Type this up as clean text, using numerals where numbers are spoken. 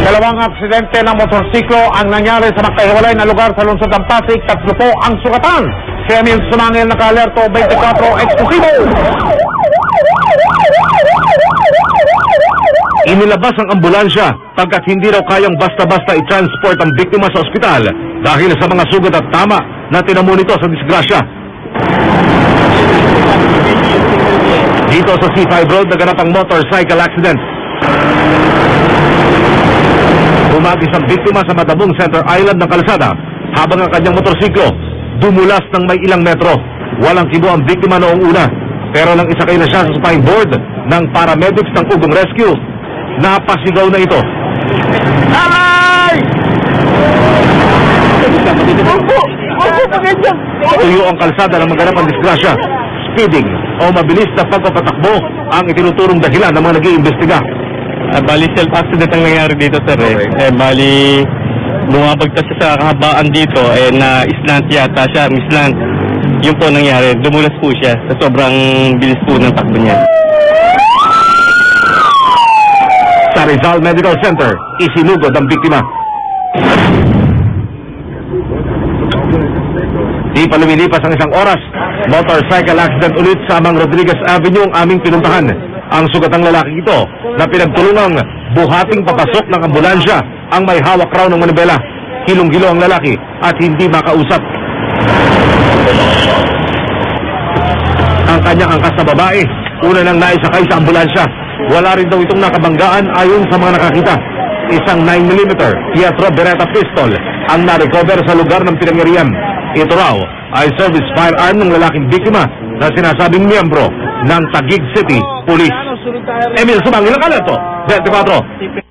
Dalawang aksidente ng motorsiklo ang nangyari sa magkahiwalay na lugar sa lungsod ng Pasig. 3 po ang sugatan. Si Emil Sumangil naka-alerto 24 eksklusibo. Inilabas ang ambulansya pagkat hindi raw kayang basta-basta i-transport ang biktima sa ospital dahil sa mga sugat at tama na tinamo nito sa disgrasya. Dito sa C5 Road, naganap ang motorcycle accident. Bumagis ang biktima sa Matabong Center Island ng kalsada habang ang kanyang motorsiklo dumulas ng may ilang metro. Walang kibo ang biktima noong una, pero nang isakay na siya sa spine board ng paramedics ng Ugong Rescue, napasigaw na ito. Tuyo ang kalsada ng maganap ang disgrasya. Speeding o mabilis na pagpapatakbo ang itinuturong dahilan ng mga nag-iimbestiga. Bali self-accident ang nangyari dito, sir. Bali bumabagtas siya sa kahabaan dito, na-slant yata siya, mislant. Yun po nangyari, dumulas po siya sa sobrang bilis po ng takbo niya. Sa Rizal Medical Center, isinugod ang biktima. Di pa lumilipas ang isang oras, motorcycle accident ulit sa Mang Rodriguez Avenue ang aming pinuntahan. Ang sugatang lalaki ito na pinagtulungang buhating papasok ng ambulansya ang may hawak raw ng manibela. Hilong-hilo ang lalaki at hindi makausap. Ang kanyang angkas na babae, una nang naisakay sa ambulansya. Wala rin daw itong nakabanggaan ayon sa mga nakakita. Isang 9mm Pietro Beretta pistol ang na-recover sa lugar ng pinangyarihan. Ito raw ay service firearm ng lalaking biktima na sinasabing miyembro ng Taguig City Police. Emil Sumangil, naka-alerto 24.